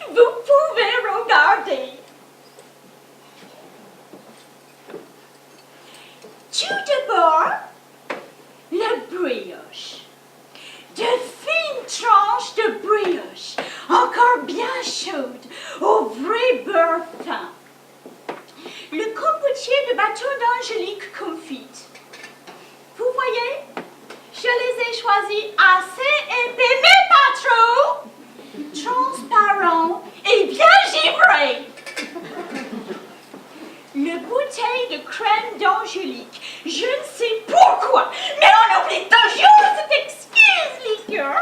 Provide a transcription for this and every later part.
vous pouvez regarder. Tout d'abord, la brioche. De fines tranches de brioche, encore bien chaudes, au vrai beurre fin. Le compotier de bateau d'Angélique confite. Vous voyez, je les ai choisis assez épais, mais pas trop, transparents et bien givrés. Le bouteille de crème d'Angélique, je ne sais pourquoi, mais on oublie toujours cette exquise liqueur.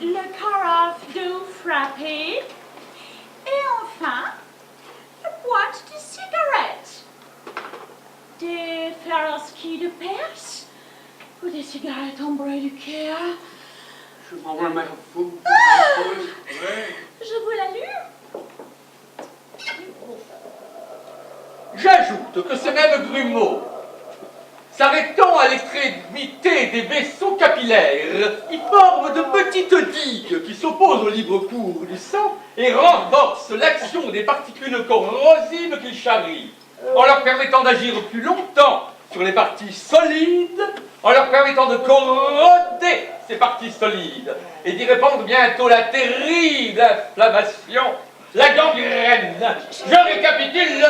Le carafe d'eau frappée. Et enfin, la boîte de cigarettes. Des Ferroski de Perse ou des cigarettes ambrées du Caire. Je m'en vais mettre fou. Je vous l'allume. J'ajoute que ce même grumeau, s'arrêtant à l'extrémité des vaisseaux capillaires, y forme de petites digues qui s'opposent au libre cours du sang et renforcent l'action des particules corrosives qu'ils charrient, en leur permettant d'agir plus longtemps sur les parties solides, en leur permettant de corroder ces parties solides et d'y répandre bientôt la terrible inflammation, la gangrène. Je récapitule.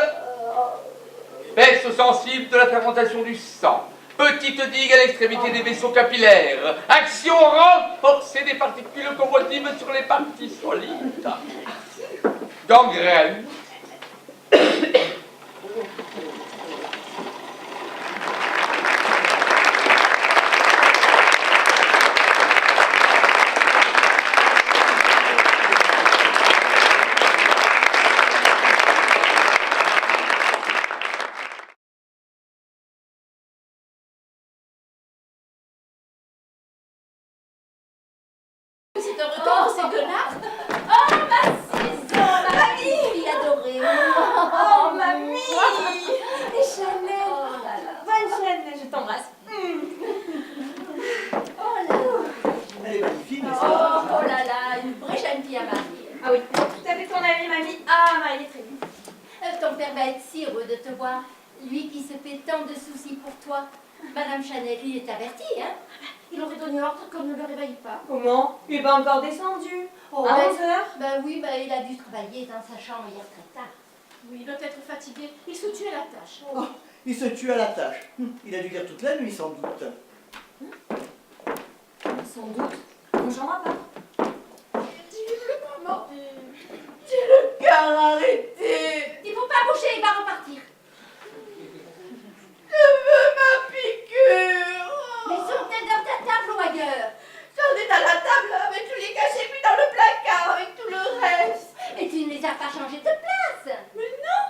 Baisse sensible de la fermentation du sang. Petite digue à l'extrémité des vaisseaux capillaires. Action renforcée des particules corrosives sur les parties solides. Gangrène. C'est un retour pour ces connards. Oh, ma ciseau, ma fille adorée. Oh, mamie. Et Chanel. Oh là là. Bonne Chanel, je t'embrasse. Oh là là. Elle est magnifique, n'est-ce Oh, pas? oh là là, une vraie jeune fille à marier. Ah oui, tout à fait ton avis, mamie. Ah, mariée très bien. Ton père va être si heureux de te voir. Lui qui se fait tant de soucis pour toi. Madame Chanel, il est averti, hein? Il aurait donné ordre qu'on ne le réveille pas. Comment? Il n'est pas encore descendu. Oh, À ben, 11 heures? Ben oui, ben il a dû travailler dans sa chambre hier très tard. Oui, il doit être fatigué. Il se tue à la tâche. Oh, il se tue à la tâche. Il a dû lire toute la nuit, sans doute. Sans doute. Bonjour, maman. Dis-le, maman. J'ai le cœur arrêté. Il faut pas bouger, il va repartir. Je veux ma piqûre. Mais sont-elles dans ta table ou ailleurs? J'en ai à la table avec tous les cachets mis dans le placard avec tout le reste. Et tu ne les as pas changés de place. Mais non.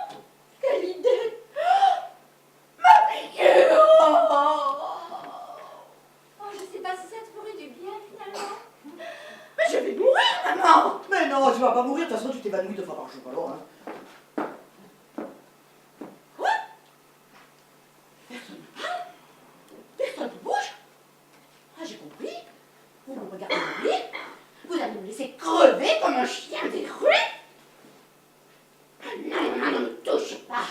Quelle idée. Ma piqûre. Oh, je sais pas si ça te ferait du bien finalement. Mais je vais mourir, maman. Mais non, tu vas pas mourir, de toute façon, tu t'évanouis 2 fois par jour, alors, hein. Personne ne bouge. Ah, j'ai compris. Vous me regardez mourir. Vous allez me laisser crever comme un chien des rues. Non, ne me touche pas.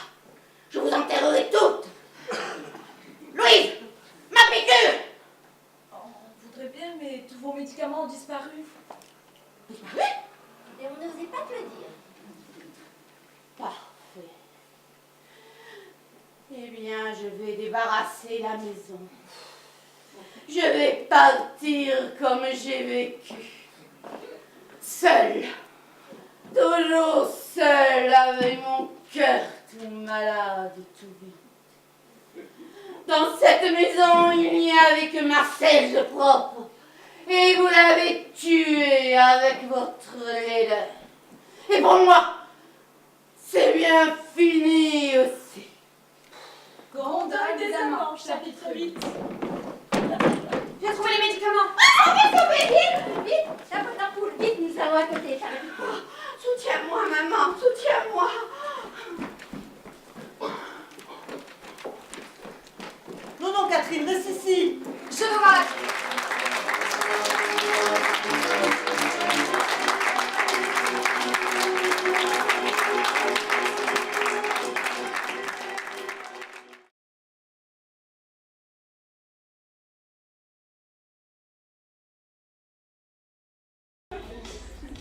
Je vous enterrerai toutes. Louise, ma piqûre. Oh, on voudrait bien, mais tous vos médicaments ont disparu. Disparu? Et on n'osait pas te le dire. Parfait. Eh bien, je vais débarrasser la maison. Je vais partir comme j'ai vécu. Seule. Toujours seule avec mon cœur tout malade et tout vide. Dans cette maison, il n'y avait que Marcel de propre. Et vous l'avez tué avec votre laideur. Et pour moi, c'est bien fini aussi. Gondole des amants, chapitre 8. J'ai trouvé les médicaments. Ah, vite, vite, vite, la bonne ampoule, vite, nous allons à côté. Soutiens-moi, maman, soutiens-moi. Non, non, Catherine, reste ici. Je vous rate.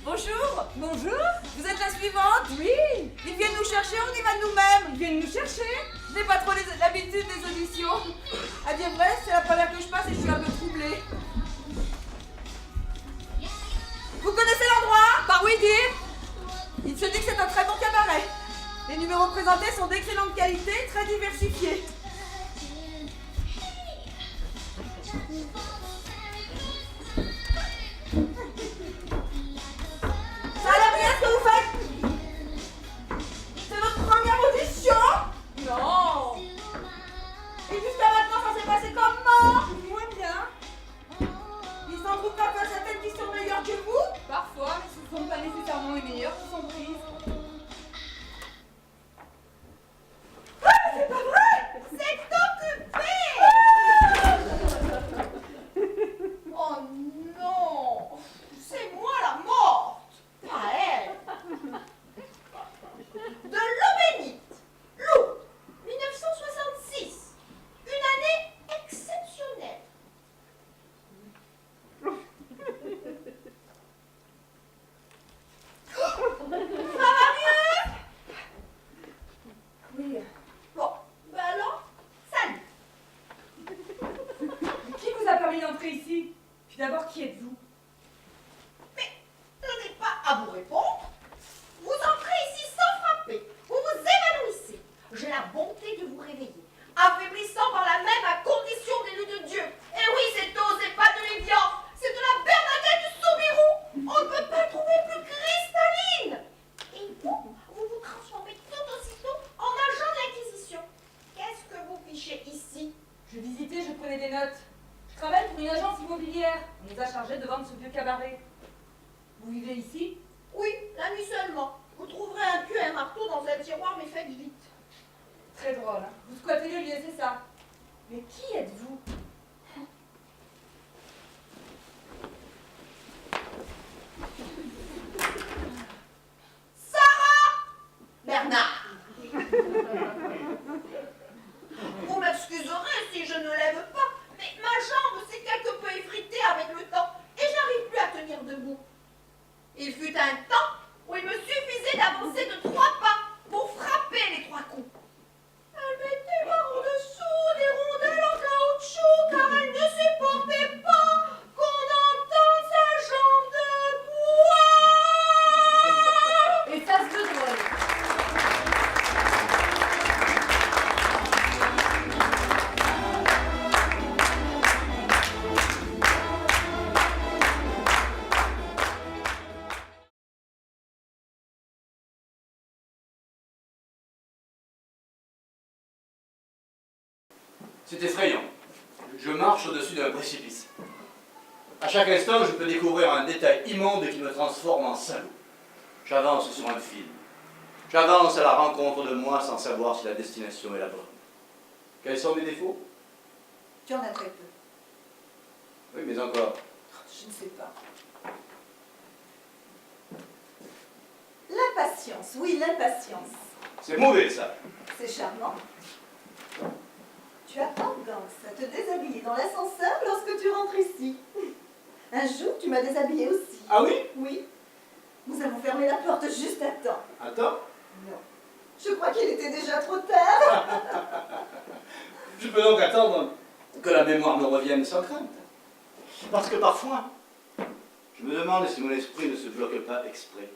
Bonjour. Bonjour. Vous êtes la suivante? Oui. Ils viennent nous chercher, on y va nous-mêmes. Ils viennent nous chercher? Je n'ai pas trop l'habitude des auditions. À dire vrai, c'est la première que je passe et je suis un peu troublée. Vous connaissez l'endroit? Par oui dire? Il se dit que c'est un très bon cabaret. Les numéros présentés sont d'excellente qualité, très diversifiés. Ça a l'air bien ce que vous faites? C'est votre première audition? Non. Et jusqu'à maintenant, ça s'est passé comment? Moins bien. Il s'en trouve parfois certaines qui sont meilleures que vous? Parfois, mais ce ne sont pas nécessairement les meilleures qui sont prises. Ah, c'est pas vrai! C'est occupé! Oh non! C'est moi la morte! Pas elle! De l'eau bénite! L'eau! 1966! Une année exceptionnelle! Ça va mieux? Oui. Bon, bah alors, salut! Qui vous a permis d'entrer ici? Puis d'abord, qui êtes-vous? Mais je n'ai pas à vous répondre. Vous entrez ici sans frapper. Vous vous évanouissez. J'ai la bonté de vous réveiller, affaiblissant par la même à condition d'élu de Dieu. Et oui, c'est d'eau, c'est pas de l'évian, c'est de la Bernadette du Soubirou. On ne peut pas trouver plus cristalline. Et vous, vous vous transformez tout aussitôt en agent de l'Inquisition. Qu'est-ce que vous fichez ici? Je visitais, je prenais des notes. Je travaille pour une agence immobilière. On nous a chargé de vendre ce vieux cabaret. Vous vivez ici? Oui, la nuit seulement. Vous trouverez un pieu et un marteau dans un tiroir, mais faites vite. Très drôle, hein. Vous squattez le lieu, c'est ça. Mais qui êtes-vous? Sarah! Bernard! Vous m'excuserez si je ne lève pas, mais ma jambe s'est quelque peu effritée avec le temps et j'arrive plus à tenir debout. Il fut un temps où il me suffisait d'avancer de 3 pas pour frapper les 3 coups. Elle mettait par-dessous des rondelles en caoutchouc car elle ne supportait pas qu'on entende sa jambe de bois. Et ça se veut drôle. C'est effrayant. Je marche au-dessus d'un précipice. À chaque instant, je peux découvrir un détail immonde qui me transforme en salaud. J'avance sur un fil. J'avance à la rencontre de moi sans savoir si la destination est la bonne. Quels sont mes défauts? Tu en as très peu. Oui, mais encore. Je ne sais pas. L'impatience, oui, l'impatience. C'est mauvais, ça. C'est charmant. Tu as tendance à te déshabiller dans l'ascenseur lorsque tu rentres ici. Un jour, tu m'as déshabillée aussi. Ah oui? Oui. Nous avons fermé la porte juste à temps. Attends. Non. Je crois qu'il était déjà trop tard. Je peux donc attendre que la mémoire me revienne sans crainte. Parce que parfois, je me demande si mon esprit ne se bloque pas exprès.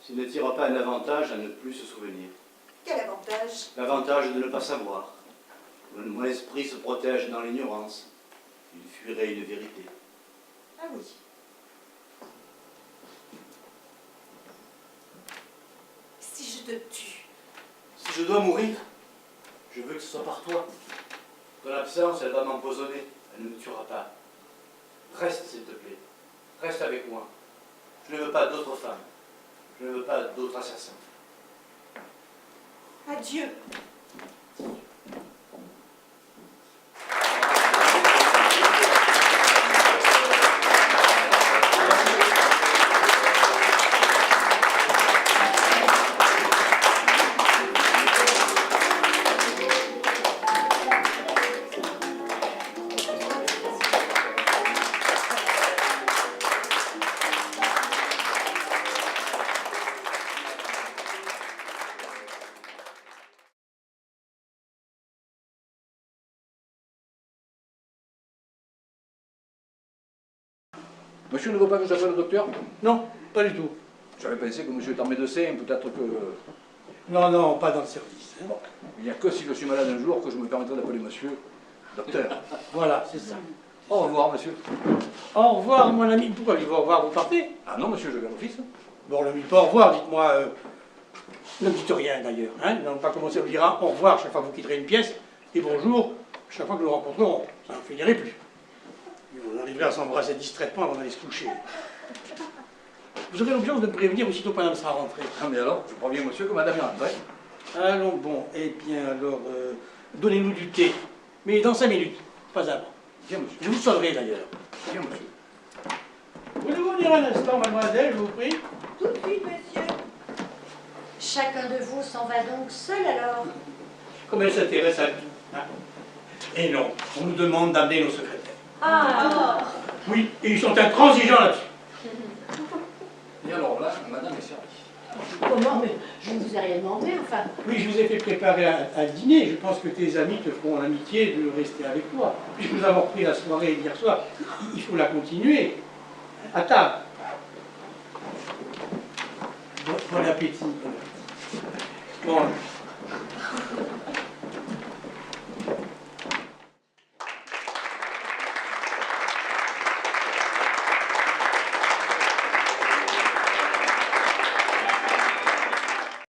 S'il ne tire pas un avantage à ne plus se souvenir. Quel avantage? L'avantage de ne pas savoir. Mon esprit se protège dans l'ignorance. Il fuirait une vérité. Ah oui. Si je te tue? Si je dois mourir, je veux que ce soit par toi. Ton absence, elle va m'empoisonner. Elle ne me tuera pas. Reste, s'il te plaît. Reste avec moi. Je ne veux pas d'autres femmes. Je ne veux pas d'autres assassins. Adieu. Monsieur ne veut pas que j'appelle le docteur? Non, pas du tout. J'avais pensé que monsieur est en médecin, peut-être que... Non, non, pas dans le service. Hein. Bon, il n'y a que si je suis malade un jour que je me permettrai d'appeler monsieur docteur. Voilà, c'est ça. Au revoir, monsieur. Au revoir, mon ami. Pourquoi il va au revoir, vous partez? Ah non, monsieur, je vais à l'office. Bon, ne me dites pas au revoir, dites-moi... Ne me dites rien, d'ailleurs. Hein. Nous n'allons pas commencer à vous dire au revoir chaque fois que vous quitterez une pièce, et bonjour chaque fois que nous nous rencontrerons. Ça n'en finirait plus. Et on arriverait à s'embrasser distraitement avant d'aller se coucher. Vous aurez l'obligation de me prévenir aussitôt que madame sera rentrée. Ah mais alors, je préviens monsieur que madame est rentrée. Allons, bon, eh bien, alors, donnez-nous du thé. Mais dans 5 minutes, pas avant. Bien, monsieur. Je vous sonnerai, d'ailleurs. Bien, monsieur. Voulez-vous venir un instant, mademoiselle, je vous prie? Tout de suite, monsieur. Chacun de vous s'en va donc seul alors. Comme elle s'intéresse à tout. Hein. Et non, on nous demande d'amener nos secrétaires. Ah, Oui, et ils sont intransigeants là-dessus. Et alors là, madame est servie. comment? Mais je ne vous ai rien demandé, enfin. Oui, je vous ai fait préparer un dîner. Je pense que tes amis te feront l'amitié de rester avec toi. Puisque nous avons repris la soirée hier soir, il faut la continuer. À table. Bon appétit. Bon.